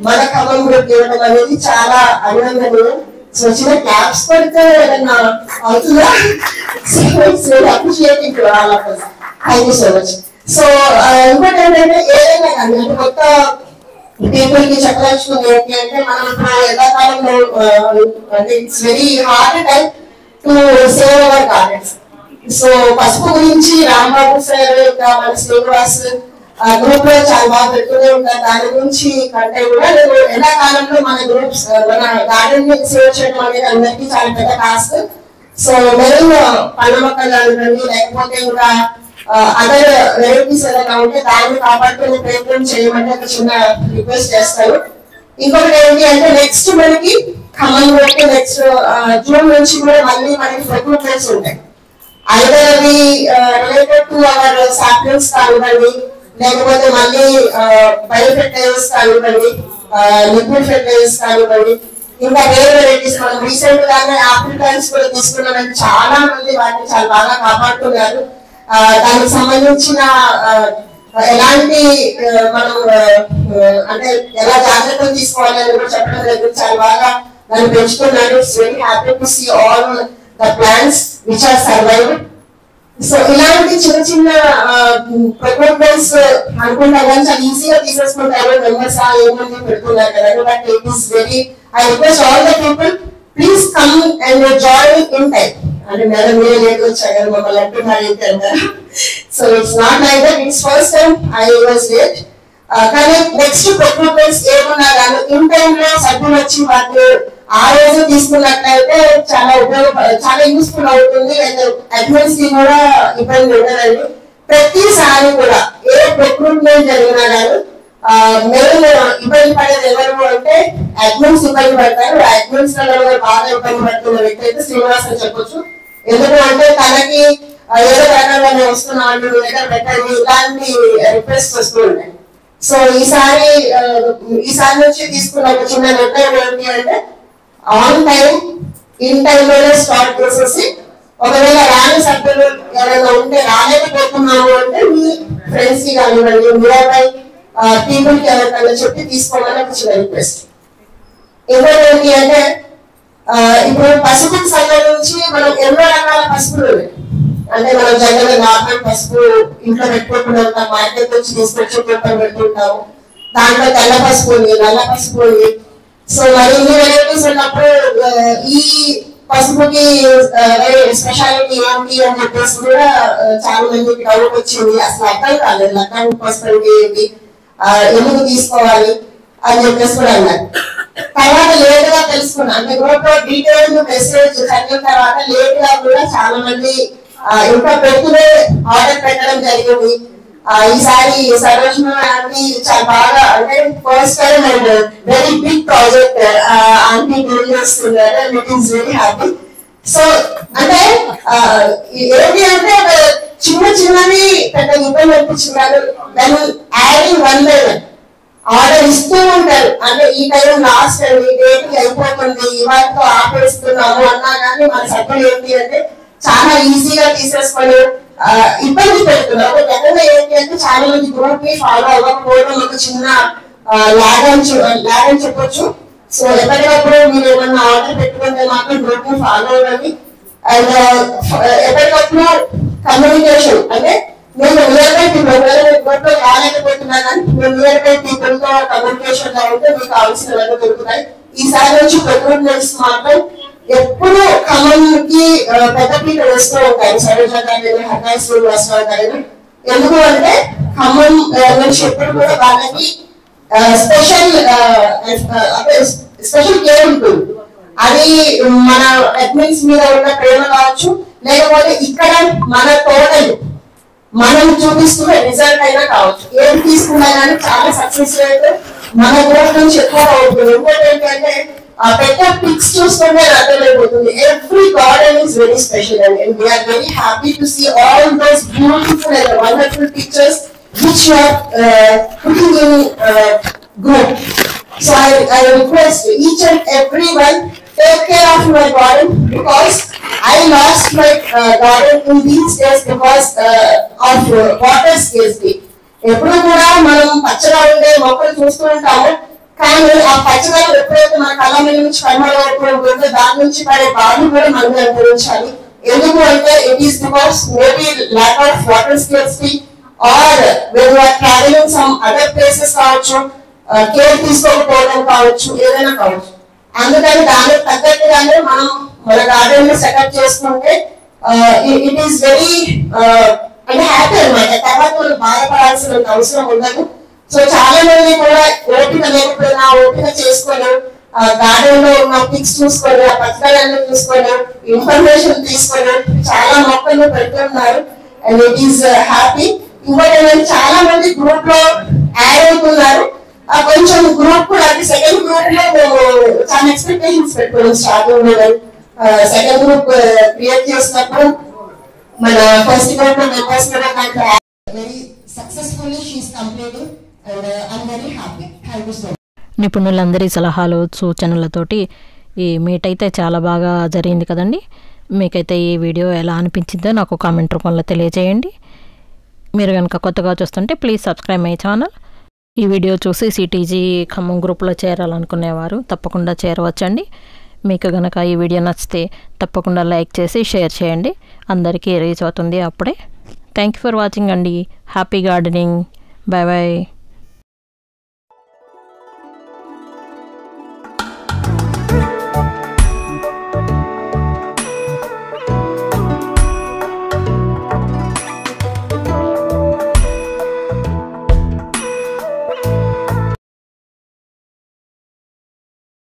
మన ఖమ్మం గ్రూప్ ఇవ్వడం అనేది చాలా అభినందనీయం. సో చిన్న క్లాప్స్ పడితే ఏదన్నా అవుతుందా? Appreciating to all of us. Thank you so much. So ఇంకోటి ఏంటంటే ఏదైనా కానీ అంటే కొత్త పీపుల్ కి చెప్పదలుచుకుంది ఏంటి అంటే, మనం ఇప్పుడు ఎండాకాలంలో అంటే it's very hard time to save hour gardens. So పసుపు గురించి రాంబాబు సార్ ఇంకా మన శ్రీనివాస్ గ్రూప్ లో చాలా బాగా పెట్టుకునే ఉంటారు. దాని గురించి కంటే కూడా నేను ఎండాకాలంలో మన గ్రూప్స్ మన గార్డెన్ ని సేవ్ చేయడం అనేది అందరికీ చాలా పెద్ద టాస్క్. సో మెయిన్ పండ్ల మొక్కలు కానివ్వండి, లేకపోతే ఇంకా అదర్ వెరైటీస్ ఏదైనా ఉంటే దాన్ని కాపాడుకునే ప్రయత్నం చేయమంటే ఒక చిన్న రిక్వెస్ట్ చేస్తాను. ఇంకొకటి ఏంటి అంటే నెక్స్ట్ మనకి ఖమ్మం వరకు నెక్స్ట్ జూన్ నుంచి కూడా మళ్ళీ మనకి రిక్రూట్మెంట్స్ ఉంటాయి. ఐదర్ అవి రిలేటెడ్ టు అవర్ సాప్లింగ్స్ కానివ్వండి, లేకపోతే మళ్ళీ బయో ఫెర్టిలైజర్స్ కానివ్వండి, లిక్విడ్ ఫెర్టిలైజర్స్ కానివ్వండి, ఇంకా వేరే వెరైటీస్. మనం రీసెంట్ గానే ఆపిల్ ప్లాంట్స్ కూడా తీసుకున్నామంటే చాలా మంది వాటిని చాలా బాగా కాపాడుతున్నారు. దానికి సంబంధించిన ఎలాంటి మనం అంటే ఎలా జాగ్రత్తలు తీసుకోవాలి అని కూడా చెప్పడం జరిగింది. చాలా బాగా దాన్ని పెంచుతున్నారు. It's very happy to see all the plants which are survived. So ఇలాంటి చిన్న చిన్న ప్రొక్యూర్మెంట్స్ అనుకుంటా కానీ చాలా ఈజీగా తీసేసుకుంటారు. మెంబర్స్ ఏమంది పెడుతున్నారు కదా, but it is very I request all the people please come and join in time. అంటే మేడం మీరే లేట్ వచ్చారు కదా మమ్మల్ని అంటున్నారు ఏంటంటే, so it's not like that. It's first time I was late. కానీ నెక్స్ట్ ప్రొక్యూర్మెంట్స్ ఏమన్నా కానీ ఇన్ టైమ్ లో సభ్యులు వచ్చి వాటిని ఆ రోజు తీసుకున్నట్లయితే చాలా చాలా యూస్ఫుల్ అవుతుంది. అండ్ అడ్మిన్స్ కి కూడా ఇబ్బంది ఉండదండి. ప్రతిసారి కూడా ఏ ప్రొక్యూర్మెంట్ జరిగినా కానీ మెయిన్ ఇబ్బంది పడేది ఎవరు అంటే అడ్మిన్స్ ఇబ్బంది పడతారు. అడ్మిన్స్ బాగా ఇబ్బంది పడుతున్న వ్యక్తి అయితే శ్రీనివాస్ అని చెప్పొచ్చు. ఎందుకంటే తనకి ఏదో రకంగా వస్తున్నాను లేదా పెట్టండి ఇలాంటి రిక్వెస్ట్ వస్తూ ఉంటాయి. సో ఈసారి నుంచి తీసుకున్న ఒక చిన్న నిర్ణయం ఏంటి అంటే ఆన్ టైం ఇన్ టైం లోనే స్టార్ట్ చేసేసి, ఒకవేళ రాని సభ్యులు ఎవరైనా ఉంటే రాలేకపోతున్నాము అంటే మీ ఫ్రెండ్స్ కి కానివ్వండి, నియర్ బై పీపుల్ కి ఎవరికైనా చెప్పి తీసుకోవాలని ఒక చిన్న రిక్వెస్ట్. ఇంకోటి ఏంటి అంటే ఇప్పుడు పసుపుకి సంబంధించి మనం ఎన్నో రకాల పసుపులు ఉన్నాయి. అంటే మనం జనరల్ నార్మల్ పసుపు ఇంట్లో పెట్టుకోకుండా ఉంటాం, మార్కెట్ నుంచి తీసుకొచ్చి పెడుతుంటాము. దాంట్లో తెల్ల పసుపు ఉంది, నల్ల పసుపు ఉంది. సో మరి ఇన్ని వెరైటీస్ ఉన్నప్పుడు ఈ పసుపుకి స్పెషాలిటీ ఏంటి అని చెప్పేసి కూడా చాలా మందికి డౌట్ వచ్చింది. అసలు అర్థం కాలేదు లక్కం పసుపు ఏంటి, ఎందుకు తీసుకోవాలి అని చెప్పేసి కూడా అన్నారు. తర్వాత లేట్ గా తెలుసుకున్నా, అంటే గ్రూప్ లో డీటెయిల్ మెసేజ్ చదివిన తర్వాత లేట్ గా కూడా చాలా మంది ఇంకా పెట్టుకునే ఆర్డర్ పెట్టడం జరిగింది. ఈసారి సరోజన ఆంటీ చాలా బాగా అంటే first time and very big project aunty deal చేస్తున్నారు and it is very happy. So అంటే ఏంటి అంటే చిన్న చిన్నవి పెద్ద ఇబ్బంది అనిపించున్నారు. దాన్ని యాడింగ్ 1 by 1 ఆర్డర్ ఇస్తూ ఉంటారు. అంటే ఈ టైం లాస్ట్ అండి, డేట్ అయిపోతుంది, ఇవాళతో ఆపేస్తున్నాము అన్నా కానీ మన సభ్యులు ఏంటి అంటే చాలా ఈజీగా తీసేసుకొని ఇబ్బంది పెడుతున్నారు. జనంగా ఏంటి అంటే చాలా మంది గ్రూప్ ని ఫాలో అవ్వకపోవడం ఒక చిన్న లాగ్ అని చెప్పొచ్చు. సో ఎప్పటికప్పుడు మీరు ఏమన్నా ఆర్డర్ పెట్టుకుంటే మాత్రం గ్రూప్ ని ఫాలో అవ్వండి. అండ్ ఎప్పటికప్పుడు కమ్యూనికేషన్ అంటే నేను నియర్ బై పీపుల్ గ్రూప్ లో రాలేకపోతున్నాను కానీ నేను నియర్ బై పీపుల్ తో కమ్యూనికేషన్ లో ఉంటే మీకు కావాల్సినవన్నీ దొరుకుతాయి. ఈసారి నుంచి ప్రొక్యూర్మెంట్స్ మాత్రం ఎప్పుడు ఖమ్మంకి పెద్దపీట వేస్తూ ఉంటారు సరోజ గారు, హర్నాయ్ శ్రీనివాసరావు గారు. ఎందుకు అంటే ఖమ్మం నుంచి ఎప్పుడు కూడా వాళ్ళకి స్పెషల్ కేర్ ఉంటుంది. అది మన అడ్మిన్స్ మీద ఉన్న ప్రేమ కావచ్చు, లేకపోతే ఇక్కడ మన టోటల్ మనం చూపిస్తున్న రిజల్ట్ అయినా కావచ్చు. ఏం తీసుకున్నా కానీ చాలా సక్సెస్ రేట్ మన గ్రూప్ నుంచి ఎక్కువగా ఉంటుంది. ఇంకోటి ఏంటంటే పెట్టే పిక్స్ చూస్తుంటే అర్థమైపోతుంది. Every garden is very special and we are very happy to see all those beautiful and wonderful pictures which you are putting in group. So I request each and everyone take care of your garden because I lost my garden in these days because of water scarcity. ఎప్పుడు కూడా మనం పచ్చగా ఉండే మొక్కలు చూస్తూ ఉంటాము కానీ ఆ పచ్చదనం ఎప్పుడైతే మన కళ్ళ మీద నుంచి కనుమరుగవుతుందో దాని నుంచి పడే బాధలు కూడా మనం అనుభవించాలి. ఎందుకు అంటే it is because maybe lack of water scarcity or when you are traveling some other places కావచ్చు, కేర్ తీసుకోకపోవడం కావచ్చు, ఏదైనా కావచ్చు. అందుకని దానికి తగ్గట్టుగానే మనం మన గార్డెన్ ని సెటప్ చేసుకుంటే ఇట్ ఈస్ వెరీ అంటే హ్యాపీ అనమాట. తర్వాత మనం బాధపడాల్సిన అవసరం ఉండదు. సో చాలా మంది కూడా ఓపిక లేకపోయినా ఓపిక చేసుకొని గార్డెన్ లో ఉన్న పిక్స్ చూసుకొని ఆ పచ్చదనాన్ని చూసుకొని ఇన్ఫర్మేషన్ తీసుకొని చాలా మొక్కలు పెడుతున్నారు అండ్ ఇట్ ఈస్ హ్యాపీ. ఇంకోటి చాలా మంది గ్రూప్ లో యాడ్ అవుతున్నారు. కొంచెం గ్రూప్ కూడా అంటే సెకండ్ గ్రూప్ లో మేము చాలా ఎక్స్పెక్టేషన్స్ పెట్టుకున్నాం స్టార్టింగ్ లో. సెకండ్ గ్రూప్ క్రియేట్ చేసినప్పుడు మన ఫస్ట్ గ్రూప్ లో మెంబర్స్ కూడా very successfully she is completing and I'm very happy. Thank you so much.
నిపుణులందరి సలహాలు సూచనలతోటి ఈ మీట్ అయితే చాలా బాగా జరిగింది కదండి. మీకైతే ఈ వీడియో ఎలా అనిపించిందో నాకు కామెంట్ రూపంలో తెలియజేయండి. మీరు కనుక కొత్తగా చూస్తుంటే ప్లీజ్ సబ్స్క్రైబ్ మై ఛానల్. ఈ వీడియో చూసి సిటీజీ ఖమ్మం గ్రూప్లో చేరాలనుకునేవారు తప్పకుండా చేరవచ్చండి. మీకు కనుక ఈ వీడియో నచ్చితే తప్పకుండా లైక్ చేసి షేర్ చేయండి. అందరికీ రీచ్ అవుతుంది అప్పుడే. థ్యాంక్ యూ ఫర్ వాచింగ్ అండి. Happy gardening. Bye bye.